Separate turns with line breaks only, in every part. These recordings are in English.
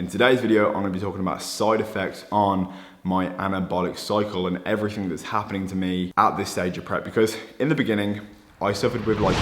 In today's video, I'm gonna be talking about side effects on my anabolic cycle and everything that's happening to me at this stage of prep. Because in the beginning, I suffered with like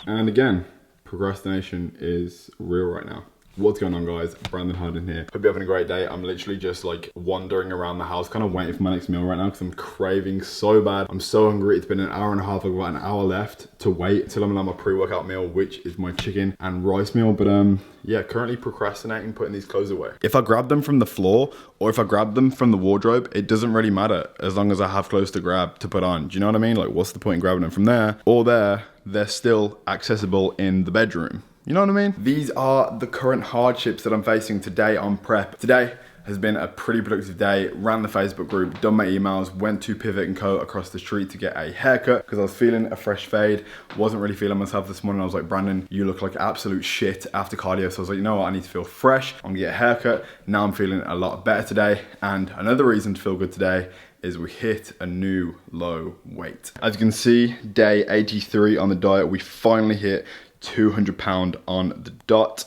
and again, procrastination is real right now. What's going on, guys? Brandon Harden here. Hope you're having a great day. I'm literally just like wandering around the house, kind of waiting for my next meal right now because I'm craving so bad. I'm so hungry. It's been an hour and a half. I've got an hour left to wait until I'm gonna have my pre-workout meal, which is my chicken and rice meal. But yeah, currently procrastinating putting these clothes away. If I grab them from the floor or if I grab them from the wardrobe, it doesn't really matter as long as I have clothes to grab to put on. Do you know what I mean? Like, what's the point in grabbing them from there or there? They're still accessible in the bedroom. You know what I mean? These are the current hardships that I'm facing today on prep. Today has been a pretty productive day. Ran the Facebook group, done my emails, went to Pivot & Co across the street to get a haircut because I was feeling a fresh fade. Wasn't really feeling myself this morning. I was like, Brandon, you look like absolute shit after cardio. So I was like, you know what? I need to feel fresh. I'm gonna get a haircut. Now I'm feeling a lot better today. And another reason to feel good today is we hit a new low weight. As you can see, day 83 on the diet, we finally hit 200 pound on the dot.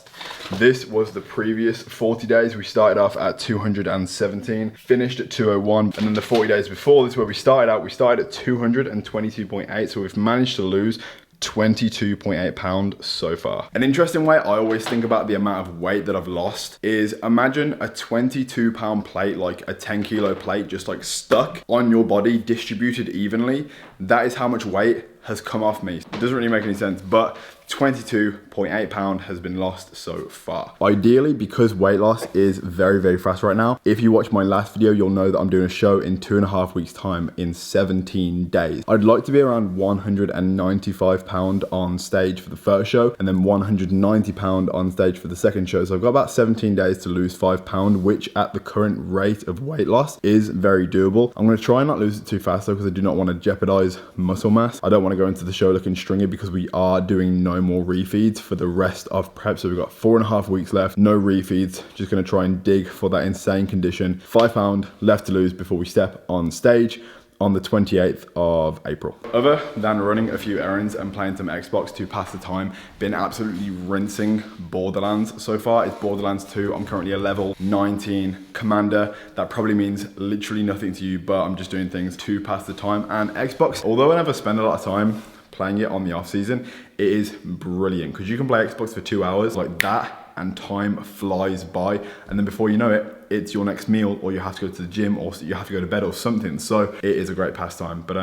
This was the previous 40 days. We started off at 217, finished at 201, and then the 40 days before this where we started out, we started at 222.8. So we've managed to lose 22.8 pounds so far. An interesting way I always think about the amount of weight that I've lost is imagine a 22 pound plate, like a 10 kilo plate, just like stuck on your body, distributed evenly. That is how much weight has come off me. It doesn't really make any sense, but 22.8 pound has been lost so far. Ideally, because weight loss is very, very fast right now, if you watch my last video, you'll know that I'm doing a show in 2.5 weeks time in 17 days. I'd like to be around 195 pound on stage for the first show and then 190 pound on stage for the second show. So I've got about 17 days to lose 5 pound, which at the current rate of weight loss is very doable. I'm gonna try and not lose it too fast though, because I do not want to jeopardize muscle mass. I don't want to go into the show looking stringy because we are doing no more refeeds for the rest of prep. So we've got 4.5 weeks left, no refeeds. Just gonna try and dig for that insane condition. 5 pound left to lose before we step on stage on the 28th of April. Other than running a few errands and playing some Xbox to pass the time, been absolutely rinsing Borderlands so far. It's Borderlands 2. I'm currently a level 19 commander. That probably means literally nothing to you, but I'm just doing things to pass the time. And Xbox, although I never spend a lot of time playing it on the off season, it is brilliant because you can play Xbox for 2 hours like that and time flies by, and then before you know it, it's your next meal, or you have to go to the gym, or you have to go to bed or something. So it is a great pastime. But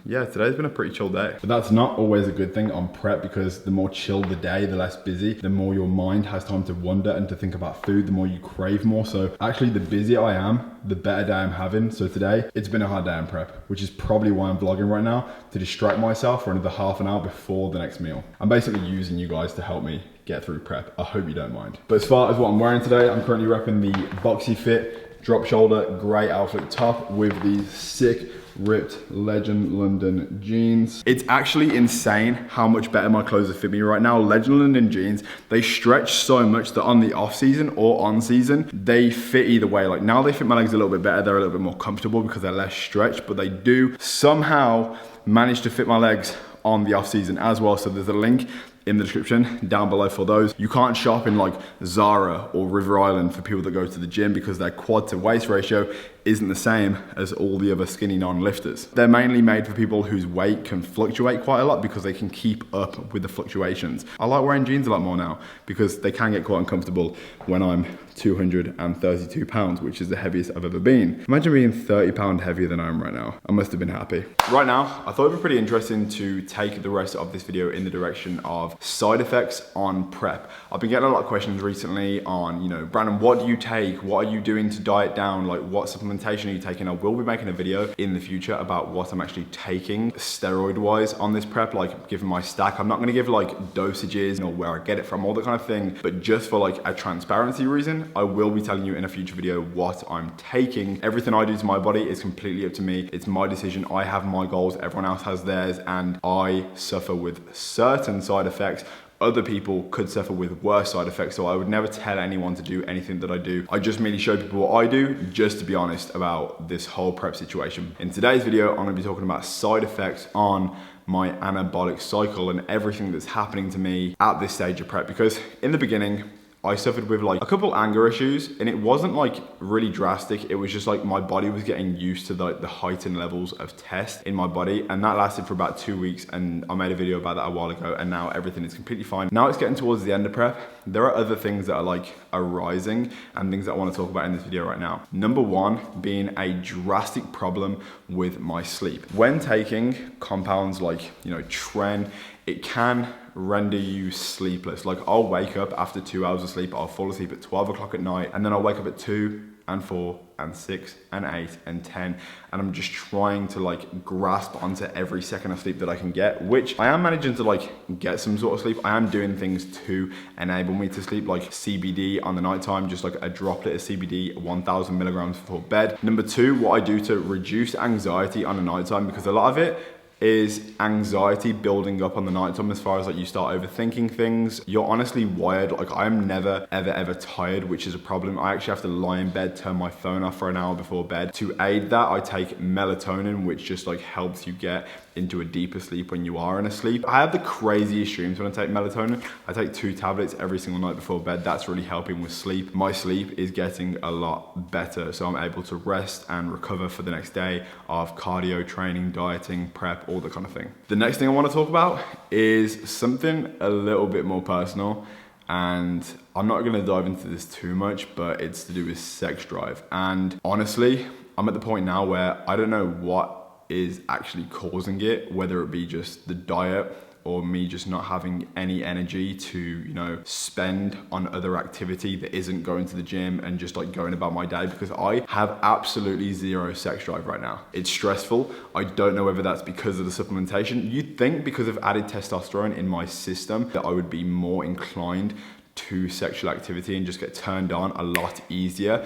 yeah, today's been a pretty chill day. But that's not always a good thing on prep, because the more chill the day, the less busy, the more your mind has time to wander and to think about food, the more you crave more. So actually, the busier I am, the better day I'm having. So today, it's been a hard day on prep, which is probably why I'm vlogging right now, to distract myself for another half an hour before the next meal. I'm basically using you guys to help me get through prep. I hope you don't mind. But as far as what I'm wearing today, I'm currently repping the Boxy Fit drop shoulder grey outfit top with these sick ripped Legend London jeans. It's actually insane how much better my clothes have fit me right now. Legend London jeans, they stretch so much that on the off season or on season, they fit either way. Like now they fit my legs a little bit better. They're a little bit more comfortable because they're less stretched, but they do somehow manage to fit my legs on the off season as well. So there's a link in the description down below for those. You can't shop in like Zara or River Island for people that go to the gym because their quad to waist ratio isn't the same as all the other skinny non-lifters. They're mainly made for people whose weight can fluctuate quite a lot because they can keep up with the fluctuations. I like wearing jeans a lot more now because they can get quite uncomfortable when I'm 232 pounds, which is the heaviest I've ever been. Imagine being 30 pounds heavier than I am right now. I must have been happy. Right now, I thought it'd be pretty interesting to take the rest of this video in the direction of side effects on prep. I've been getting a lot of questions recently on, you know, Brandon, what do you take? What are you doing to diet down? Like, what supplements supplementation are you taking? I will be making a video in the future about what I'm actually taking steroid wise on this prep, like giving my stack. I'm not gonna give like dosages or where I get it from, all that kind of thing, but just for like a transparency reason, I will be telling you in a future video what I'm taking. Everything I do to my body is completely up to me. It's my decision. I have my goals, everyone else has theirs, and I suffer with certain side effects. Other people could suffer with worse side effects, so I would never tell anyone to do anything that I do. I just merely show people what I do, just to be honest about this whole prep situation. In today's video, I'm gonna be talking about side effects on my anabolic cycle and everything that's happening to me at this stage of prep, because in the beginning, I suffered with like a couple anger issues, and it wasn't like really drastic. It was just like my body was getting used to the heightened levels of test in my body, and that lasted for about 2 weeks, and I made a video about that a while ago, and now everything is completely fine. Now it's getting towards the end of prep. There are other things that are like arising and things that I want to talk about in this video right now. Number one being a drastic problem with my sleep. When taking compounds like, you know, Tren, it can render you sleepless. Like I'll wake up after 2 hours of sleep, I'll fall asleep at 12 o'clock at night, and then I'll wake up at 2 and 4 and 6 and 8 and 10, and I'm just trying to like grasp onto every second of sleep that I can get, which I am managing to like get some sort of sleep. I am doing things to enable me to sleep, like CBD on the nighttime, just like a droplet of CBD, 1000 milligrams before bed. Number two, what I do to reduce anxiety on the nighttime, because a lot of it is anxiety building up on the nighttime, as far as like you start overthinking things. You're honestly wired. Like I'm never ever tired, which is a problem. I actually have to lie in bed, turn my phone off for an hour before bed. To aid that, I take melatonin, which just like helps you get into a deeper sleep when you are in a sleep. I have the craziest dreams when I take melatonin. I take 2 tablets every single night before bed. That's really helping with sleep. My sleep is getting a lot better, so I'm able to rest and recover for the next day of cardio training, dieting, prep, all that kind of thing. The next thing I want to talk about is something a little bit more personal, and I'm not going to dive into this too much, but it's to do with sex drive. And honestly, I'm at the point now where I don't know what is actually causing it, whether it be just the diet or me just not having any energy to, you know, spend on other activity that isn't going to the gym and just like going about my day, because I have absolutely zero sex drive right now. It's stressful. I don't know whether that's because of the supplementation. You'd think because of added testosterone in my system that I would be more inclined to sexual activity and just get turned on a lot easier,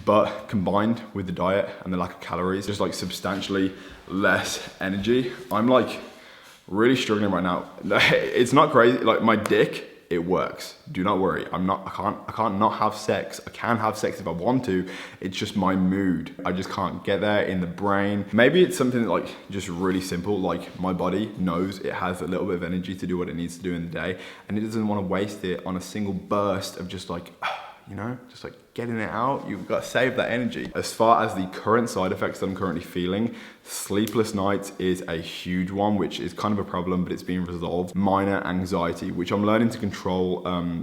but combined with the diet and the lack of calories, just like substantially less energy, I'm like really struggling right now. It's not crazy. Like my dick, it works. Do not worry. I can't not have sex. I can have sex if I want to. It's just my mood. I just can't get there in the brain. Maybe it's something like just really simple. Like my body knows it has a little bit of energy to do what it needs to do in the day, and it doesn't want to waste it on a single burst of just like, you know, just like getting it out. You've got to save that energy. As far as the current side effects that I'm currently feeling, sleepless nights is a huge one, which is kind of a problem, but it's being resolved. Minor anxiety, which I'm learning to control,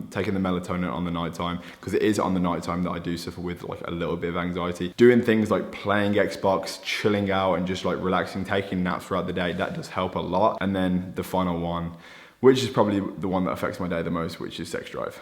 taking the melatonin on the nighttime, because it is on the nighttime that I do suffer with like a little bit of anxiety. Doing things like playing Xbox, chilling out, and just like relaxing, taking naps throughout the day, that does help a lot. And then the final one, which is probably the one that affects my day the most, which is sex drive.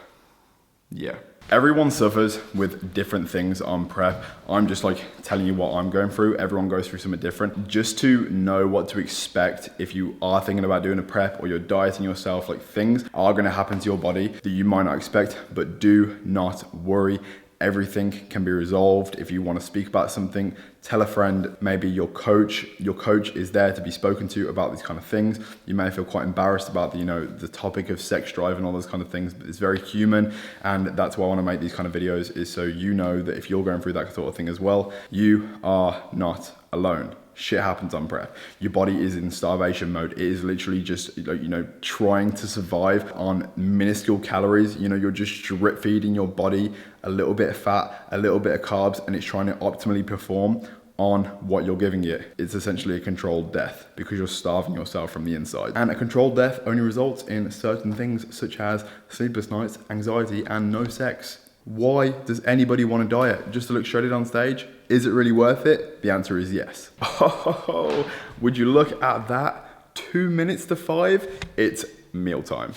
Yeah. Everyone suffers with different things on prep. I'm just like telling you what I'm going through. Everyone goes through something different. Just to know what to expect if you are thinking about doing a prep or you're dieting yourself, like things are gonna happen to your body that you might not expect, but do not worry. Everything can be resolved. If you want to speak about something, tell a friend, maybe your coach. Your coach is there to be spoken to about these kind of things. You may feel quite embarrassed about the, you know, the topic of sex drive and all those kind of things, but it's very human. And that's why I want to make these kind of videos, is so you know that if you're going through that sort of thing as well, you are not alone. Shit happens on prep. Your body is in starvation mode. It is literally just, you know, trying to survive on minuscule calories. You know, you're just drip feeding your body a little bit of fat, a little bit of carbs, and it's trying to optimally perform on what you're giving it. It's essentially a controlled death because you're starving yourself from the inside. And a controlled death only results in certain things such as sleepless nights, anxiety, and no sex. Why does anybody want to diet? Just to look shredded on stage? Is it really worth it? The answer is yes. Oh, would you look at that? 2 minutes to 5, it's mealtime.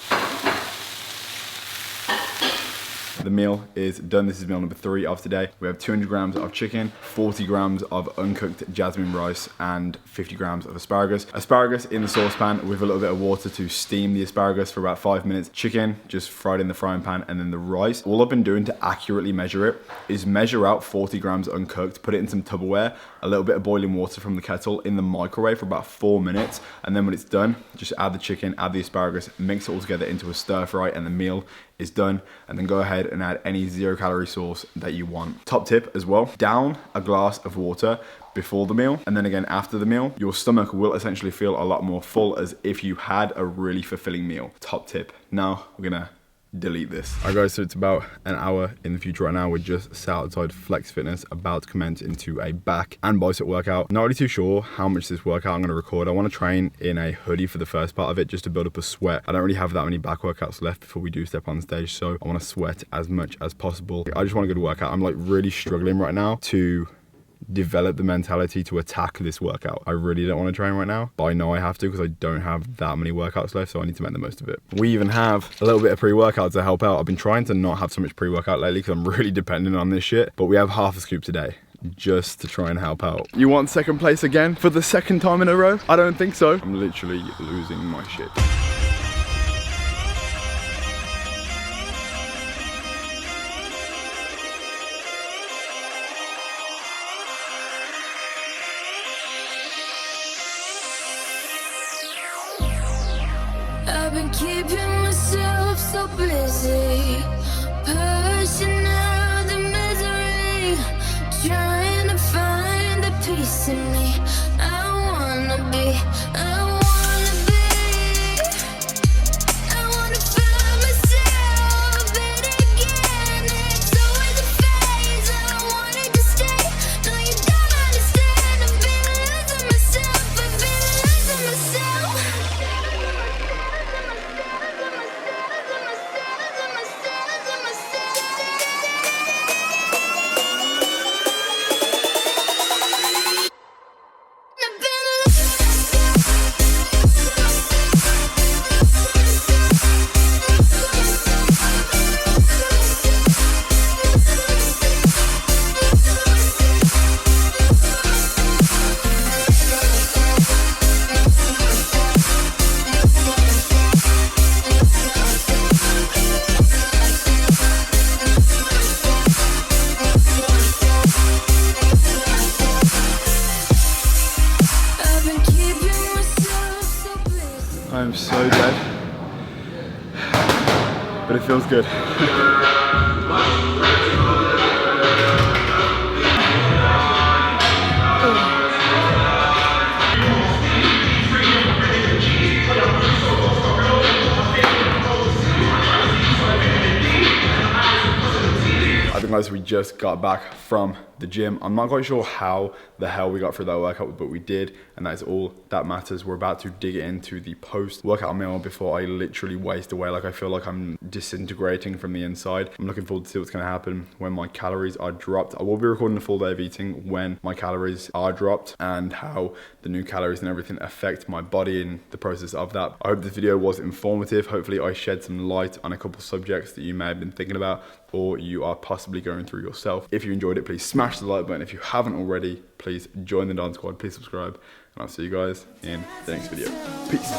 the meal is done. This is meal number 3 of today. We have 200 grams of chicken, 40 grams of uncooked jasmine rice, and 50 grams of asparagus. Asparagus in the saucepan with a little bit of water to steam the asparagus for about 5 minutes. Chicken just fried in the frying pan, and then the rice. All I've been doing to accurately measure it is measure out 40 grams uncooked, put it in some Tupperware, a little bit of boiling water from the kettle in the microwave for about 4 minutes, and then when it's done, just add the chicken, add the asparagus, mix it all together into a stir fry, and the meal is done. And then go ahead and add any 0-calorie sauce that you want. Top tip as well, down a glass of water before the meal, and then again after the meal. Your stomach will essentially feel a lot more full, as if you had a really fulfilling meal. Top tip. Now we're gonna delete this. Alright guys, so it's about an hour in the future right now. We're just sat outside Flex Fitness, about to commence into a back and bicep workout. Not really too sure how much this workout I'm going to record. I want to train in a hoodie for the first part of it, just to build up a sweat. I don't really have that many back workouts left before we do step on stage, so I want to sweat as much as possible. I just want a good workout. I'm like really struggling right now to develop the mentality to attack this workout. I really don't want to train right now, but I know I have to because I don't have that many workouts left, so I need to make the most of it. We even have a little bit of pre-workout to help out. I've been trying to not have so much pre-workout lately because I'm really dependent on this shit, but we have half a scoop today just to try and help out. You want second place again for the 2nd time in a row? I don't think so. I'm literally losing my shit.
I've been keeping myself so busy, pushing out the misery, trying to find the peace in me. I wanna be, I wanna find myself, but again, it's always a phase. I wanted to stay, no you don't understand. I've been losing myself, I've been losing myself.
I'm so dead, but it feels good. I think guys, we just got back from the gym. I'm not quite sure how the hell we got through that workout, but we did, and that is all that matters. We're about to dig into the post-workout meal before I literally waste away. Like, I feel like I'm disintegrating from the inside. I'm looking forward to see what's gonna happen when my calories are dropped. I will be recording a full day of eating when my calories are dropped, and how the new calories and everything affect my body in the process of that. I hope this video was informative. Hopefully I shed some light on a couple subjects that you may have been thinking about, or you are possibly going through yourself. If you enjoyed it, please smash the like button. If you haven't already, please join the Don Squad, please subscribe, and I'll see you guys in the next video. Peace.